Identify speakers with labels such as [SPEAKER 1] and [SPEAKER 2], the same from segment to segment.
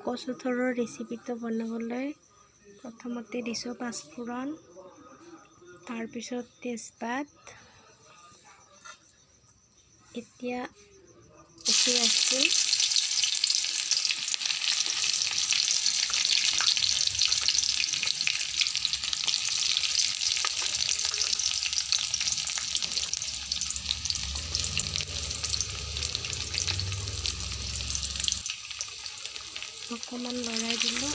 [SPEAKER 1] কচু থোৰৰ ৰেচিপিটো বনাবলৈ প্ৰথমতে দিছোঁ পাঁচফোৰণ, তাৰপিছত তেজপাত, এতিয়া উঠি আছে অকণমান লৰাই দিলোঁ।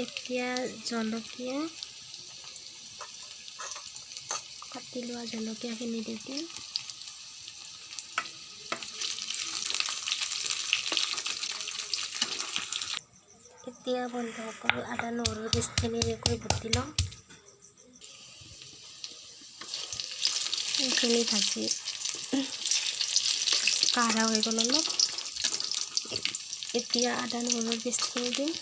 [SPEAKER 1] এতিয়া জলকীয়া, কাটি লোৱা জলকীয়াখিনি দি দিম। এতিয়া বন্ধুসকল আদা নহৰুৰ পেষ্টখিনি এনেকৈ বটি লওঁ। এইখিনি ভাজি কাঢ়া হৈ গ'ল অলপ। এতিয়া আদা নহৰুৰ পেষ্টখিনি দিম।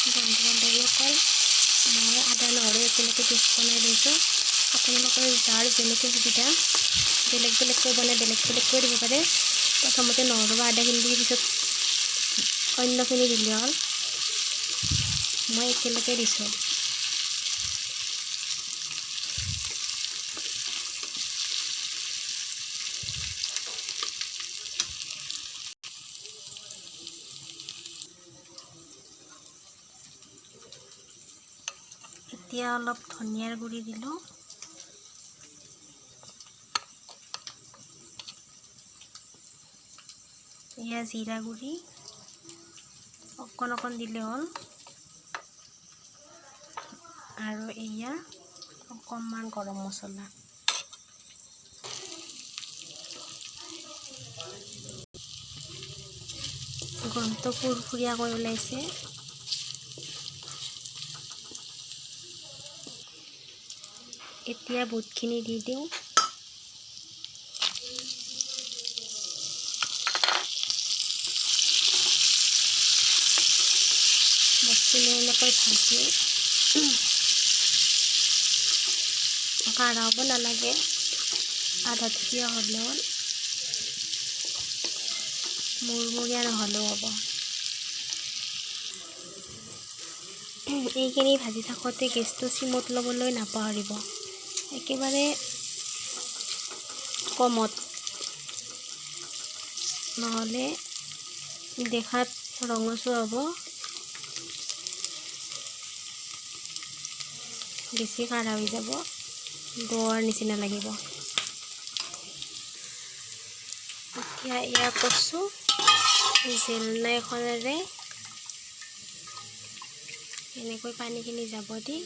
[SPEAKER 1] বন্ধু-বান্ধৱীসকল, মই আদা নহৰু একেলগে পেষ্ট বনাই লৈছোঁ। আপোনালোকৰ যাৰ যেনেকৈ সুবিধা বেলেগ বেলেগকৈ বনাই বেলেগ বেলেগকৈ দিব পাৰে। প্ৰথমতে নহৰু বা আদাখিনি দি পিছত অন্যখিনি দিলে হ'ল। মই একেলগে দিছোঁ। এতিয়া অলপ ধনিয়াৰ গুড়ি দিলোঁ। এয়া জিৰা গুড়ি অকণ দিলে হ'ল, আৰু এয়া অকণমান গৰম মছলা। গৰমটো ফুৰফুৰীয়াকৈ ওলাইছে। এতিয়া বুটখিনি দি দিওঁ। বুটখিনি এনেকৈ ভাজি কাঢ়া হ'ব নালাগে, আধা থিয়া হ'লেও মুৰমুৰীয়া নহ'লেও হ'ব। এইখিনি ভাজি থাকোঁতে গেছটো চিমত ল'বলৈ নাপাহৰিব, একেবাৰে কমত, নহ'লে দেখাত ৰঙচুৱা হ'ব, বেছি কাঢ়া হৈ যাব, দোৱাৰ নিচিনা লাগিব। এতিয়া এয়া কচু জেলনা এখনেৰে এনেকৈ পানীখিনি যাব দি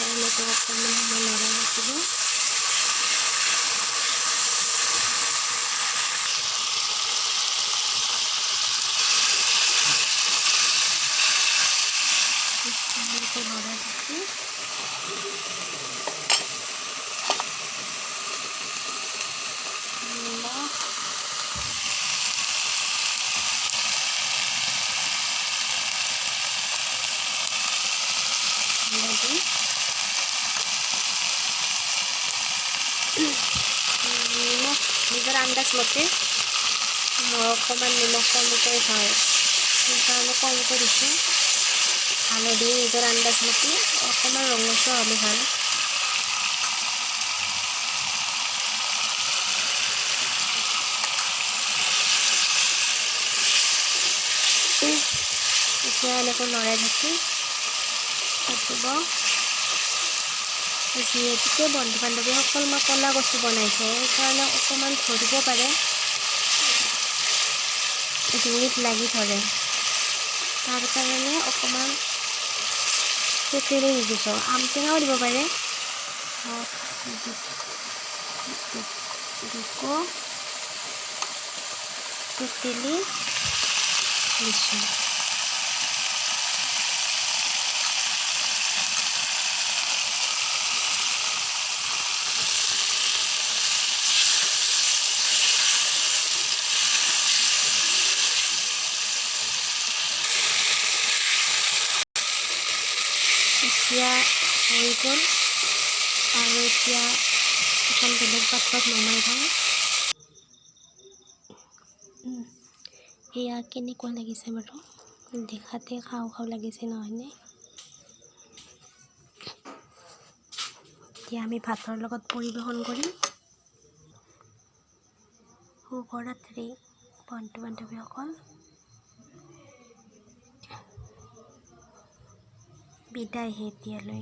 [SPEAKER 1] এনেকৈ অকণমান সময় লৰাই ৰাখিব। এনেকৈ লৰাই ৰাখি নিমখ, হালধি, নিমখ নিজৰ আন্দাজ মতে। মই অকণমান নিমখ কমকৈ খাওঁ, সেইকাৰণে কমকৈ দিছোঁ। হালধি নিজৰ আন্দাজ মতে, অকণমান ৰঙচুৱা হ'লে ভাল। এনেকৈ লৰাই থাকি থাকিব। যিহেতুকে বন্ধু বান্ধৱীসকল মই ক'লা কচু বনাইছোঁ, সেইকাৰণে অকণমান ধৰিব পাৰে, ডিঙিত লাগি ধৰে, তাৰ কাৰণে অকণমান তেতেলী দি দিছোঁ। আমটেঙাও দিব পাৰে। তেতেলী দিছোঁ। এতিয়া হৈ গ'ল আৰু এতিয়া এখন বেলেগ পাত্ৰত নমাই থওঁ। এয়া কেনেকুৱা লাগিছে বাৰু, দেখাতে খাওঁ খাওঁ লাগিছে নহয়নে? এতিয়া আমি ভাতৰ লগত পৰিৱেশন কৰিম। শুভৰাত্ৰি বন্ধু বান্ধৱীসকল, বিদায়হে এতিয়ালৈ।